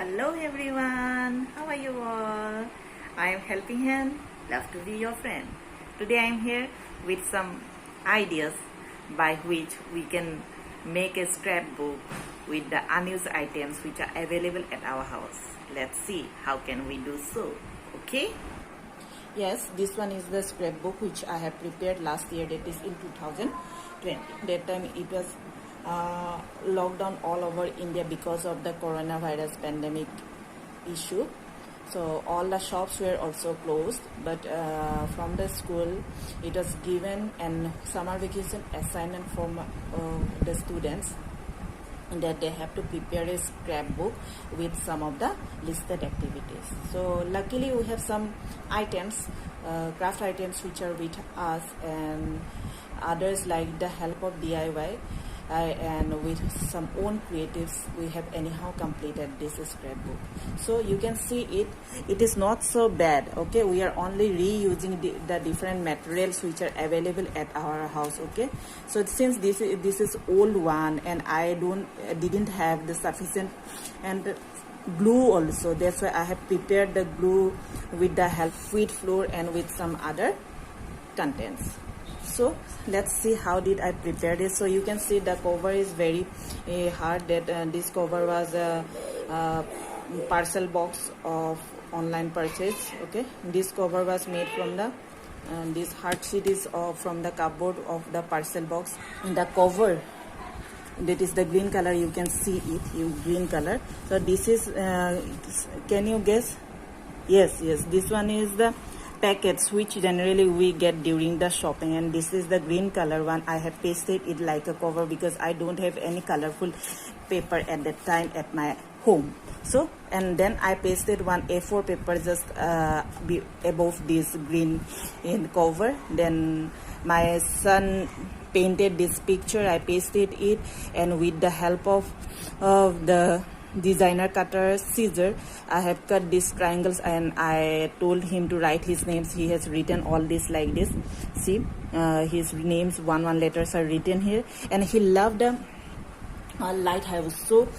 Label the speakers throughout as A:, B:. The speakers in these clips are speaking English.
A: Hello everyone, how are you all? I am Helping Hand, love to be your friend. Today I am here with some ideas by which we can make a scrapbook with the unused items which are available at our house. Let's see how can we do so, okay? Yes, this one is the scrapbook which I have prepared last year, that is in 2020. That time it was lockdown all over India because of the coronavirus pandemic issue. So all the shops were also closed, but from the school it was given an summer vacation assignment for the students that they have to prepare a scrapbook with some of the listed activities. So luckily we have some items, craft items which are with us, and others like the help of DIY. And with some own creatives we have anyhow completed this scrapbook. So you can see it is not so bad, okay? We are only reusing the different materials which are available at our house, okay? So since this is old one and I didn't have the sufficient and glue also, that's why I have prepared the glue with the help with flour and with some other contents. So let's see how did I prepare this. So you can see the cover is very hard. That this cover was a parcel box of online purchase, okay? This cover was made from the this hard sheet is from the cupboard of the parcel box. The cover, that is the green color, you can see it, green color. So this is can you guess? Yes, this one is the packets which generally we get during the shopping, and this is the green color one. I have pasted it like a cover because I don't have any colorful paper at that time at my home. So and then I pasted one A4 paper just above this green in cover. Then my son painted this picture, I pasted it, and with the help of the designer cutter scissor I have cut these triangles, and I told him to write his names. He has written all this like this. See, his names, one letters are written here, and he loved a lighthouse. So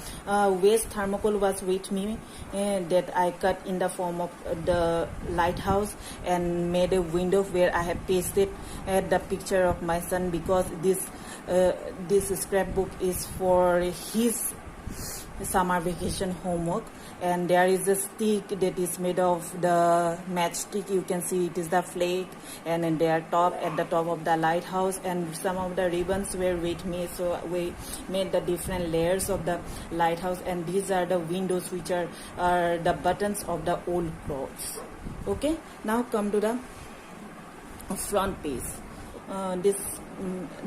A: waste thermocol was with me that I cut in the form of the lighthouse and made a window where I have pasted the picture of my son, because this scrapbook is for his summer vacation homework. And there is a stick that is made of the matchstick. You can see it is the flake, and in their top at the top of the lighthouse, and some of the ribbons were with me. So we made the different layers of the lighthouse, and these are the windows which are the buttons of the old clothes. Okay, now come to the front page.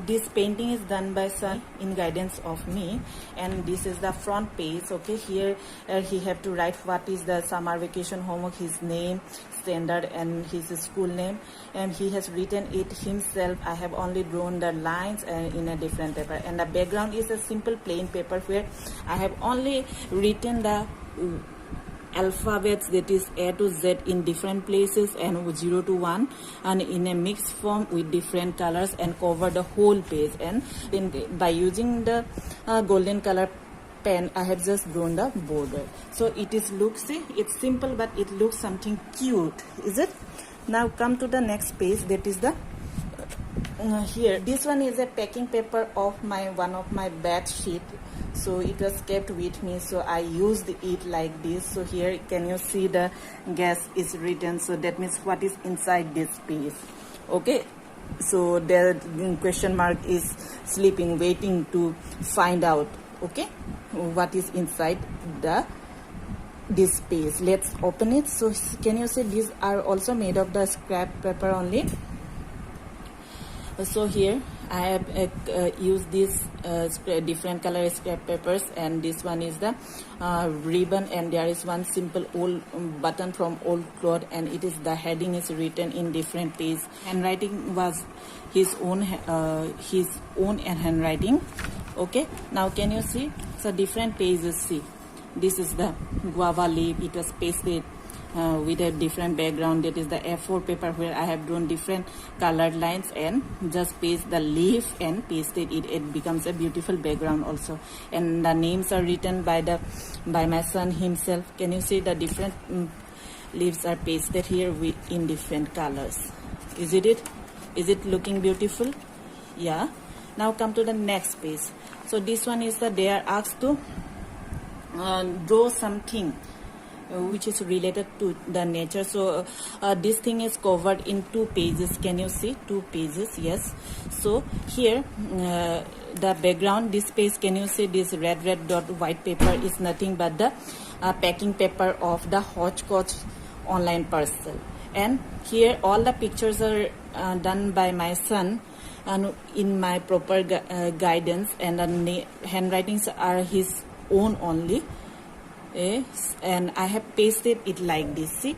A: This painting is done by son in guidance of me, and this is the front page. Okay, here he have to write what is the summer vacation homework, his name, standard, and his school name, and he has written it himself. I have only drawn the lines in a different paper, and the background is a simple plain paper where I have only written the alphabets, that is A to Z, in different places, and 0 to 1, and in a mixed form with different colors, and cover the whole page. And then by using the golden color pen I have just drawn the border. So it is see, it's simple, but it looks something cute, is it? Now come to the next page, that is the here. This one is a packing paper of one of my bed sheet. So it was kept with me, so I used it like this. So here can you see the gas is written, so that means what is inside this piece. Okay, so the question mark is sleeping, waiting to find out, okay, what is inside this piece. Let's open it. So can you see these are also made of the scrap paper only. So here I have used these different color scrap papers, and this one is the ribbon, and there is one simple old button from old cloth, and it is the heading is written in different page. Handwriting was his own handwriting. Okay, now can you see? So different pages. See, this is the guava leaf. It was pasted with a different background. That is the A4 paper where I have drawn different colored lines and just paste the leaf and pasted it. It becomes a beautiful background also. And the names are written by my son himself. Can you see the different leaves are pasted here in different colors? Is it looking beautiful? Yeah. Now come to the next page. So this one is they are asked to draw something which is related to the nature. So this thing is covered in 2 pages. Can you see 2 pages? Yes. So here the background, this page, can you see this red dot white paper is nothing but the packing paper of the Hodgepodge online parcel. And here all the pictures are done by my son and in my proper guidance, and the handwritings are his own only. And I have pasted it like this. See,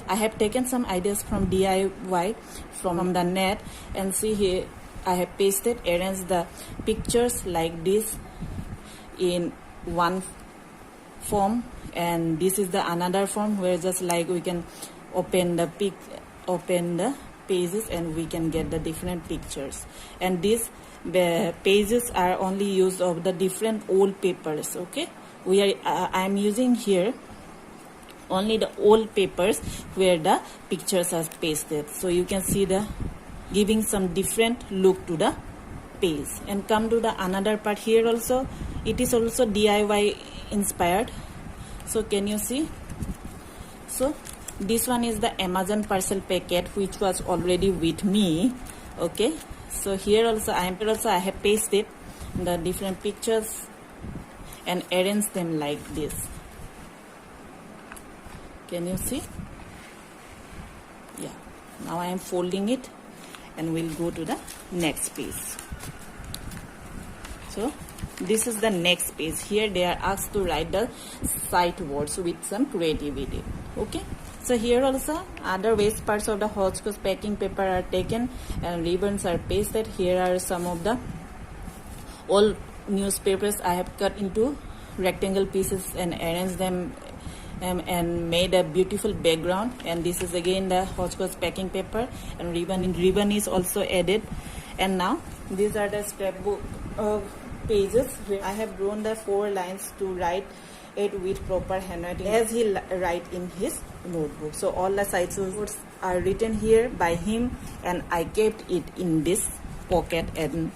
A: I have taken some ideas from DIY from the net, and see here I have pasted, arranged the pictures like this in one form, and this is the another form where just like we can open the pages and we can get the different pictures. And these pages are only used of the different old papers. Okay, I'm using here only the old papers where the pictures are pasted, so you can see the giving some different look to the page. And come to the another part. Here also it is also DIY inspired. So can you see? So this one is the Amazon parcel packet which was already with me. Okay, so here also I have pasted the different pictures and arrange them like this. Can you see? Yeah. Now I am folding it and we'll go to the next page. So this is the next page. Here they are asked to write the sight words with some creativity. Okay. So here also other waste parts of the Hodgepodge packing paper are taken and ribbons are pasted. Here are some of the old newspapers I have cut into rectangle pieces and arranged them and made a beautiful background. And this is again the Hodgepodge packing paper, and ribbon is also added. And now these are the scrapbook pages where I have drawn the 4 lines to write it with proper handwriting as he write in his notebook. So all the sides words are written here by him, and I kept it in this pocket, and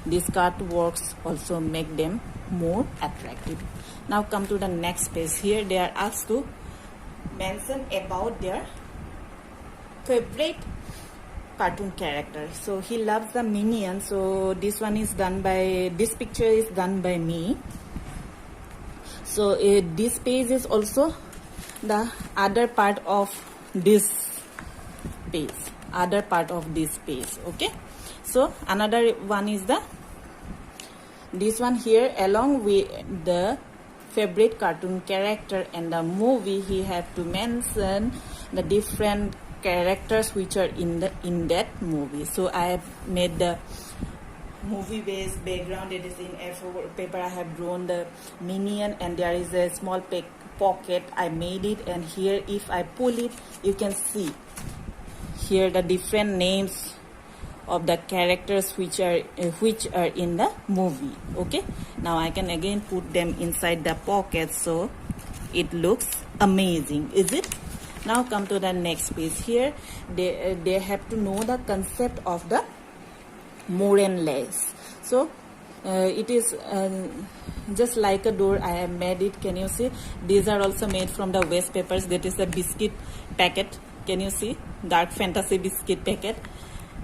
A: these card works also make them more attractive. Now come to the next page. Here they are asked to mention about their favorite cartoon character. So he loves the Minions. So this picture is done by me. So this page is also the other part of this page. Okay. So another one is this one here, along with the favorite cartoon character and the movie, he have to mention the different characters which are in that movie. So I have made the movie based background. It is in A4 paper. I have drawn the Minion, and there is a small pocket. I made it, and here if I pull it, you can see here the different names of the characters which are in the movie. Okay, now I can again put them inside the pocket, so it looks amazing, is it? Now come to the next page. Here they have to know the concept of the Moran lace. So it is just like a door. I have made it. Can you see? These are also made from the waste papers. That is the biscuit packet. Can you see? Dark fantasy biscuit packet,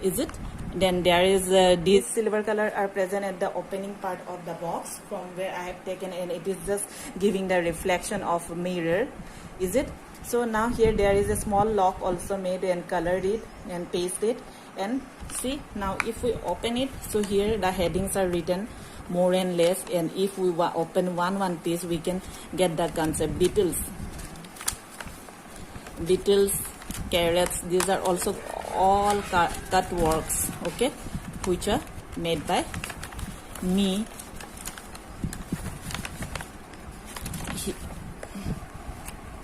A: is it? Then there is these silver color are present at the opening part of the box from where I have taken, and it is just giving the reflection of a mirror, is it? So now here there is a small lock also made and colored it and pasted, and see now if we open it, so here the headings are written Moran lace, and if we open one piece, we can get the concept. Beetles, carrots, these are also all cut works, okay, which are made by me.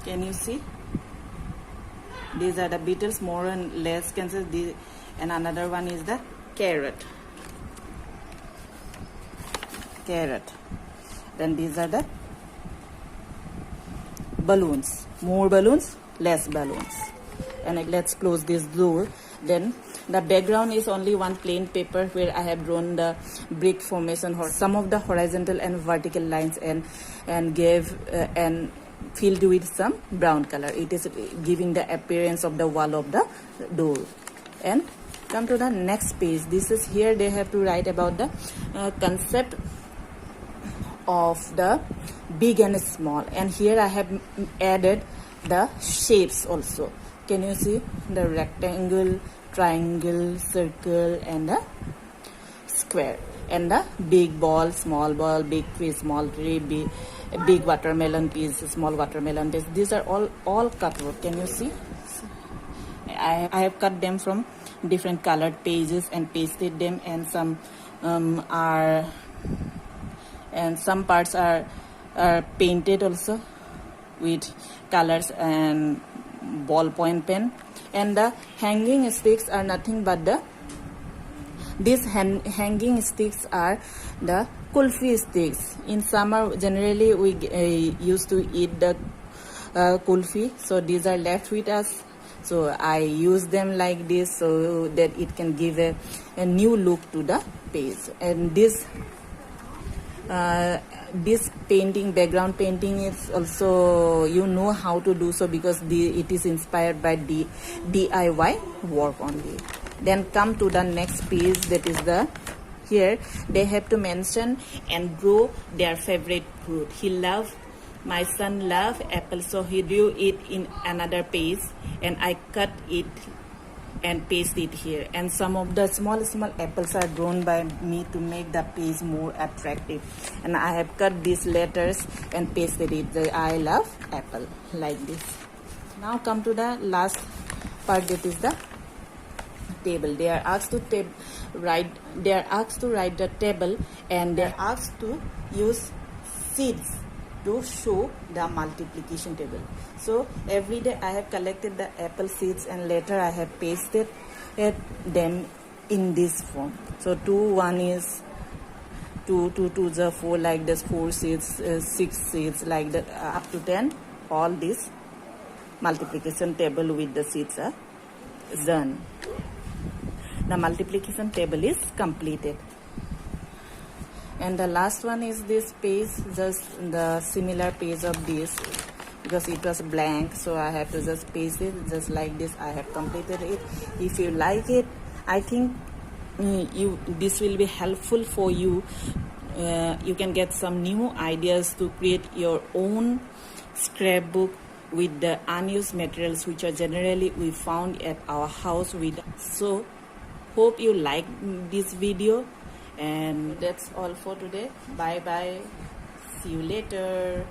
A: Can you see? These are the beetles, more and less cancers. And another one is the carrot. Then these are the balloons. More balloons, less balloons. And let's close this door. Then the background is only one plain paper where I have drawn the brick formation, or some of the horizontal and vertical lines, and gave and filled with some brown color. It is giving the appearance of the wall of the door. And come to the next page. This is here they have to write about the concept of the big and small, and here I have added the shapes also. Can you see the rectangle, triangle, circle, and the square, and the big ball, small ball, big tree, small tree, big watermelon piece, small watermelon piece. These are all cut out. Can you see? I have cut them from different colored pages and pasted them, and some some parts are painted also with colors and ballpoint pen. And the hanging sticks are nothing but these hanging sticks are the kulfi sticks. In summer generally we used to eat the kulfi, so these are left with us, so I use them like this so that it can give a new look to the page. And this painting, background painting, is also you know how to do so, because it is inspired by the DIY work only. Then come to the next page, that is here they have to mention and draw their favorite fruit. My son love apple, so he drew it in another page, and I cut it and paste it here. And some of the small apples are drawn by me to make the page more attractive, and I have cut these letters and pasted it. I love apple, like this. Now come to the last part, that is the table. They are asked to write the table, and they are asked to use seeds to show the multiplication table. So every day I have collected the apple seeds, and later I have pasted them in this form. So 1 is 2, 2 is 4, like this, 4 seeds, 6 seeds, like that, up to 10. All this multiplication table with the seeds are done. The multiplication table is completed. And the last one is this page, just the similar page of this, because it was blank, so I have to just paste it just like this. I have completed it. If you like it, I think this will be helpful for you. You can get some new ideas to create your own scrapbook with the unused materials, which are generally we found at our house. So hope you like this video, and that's all for today. Bye bye, see you later.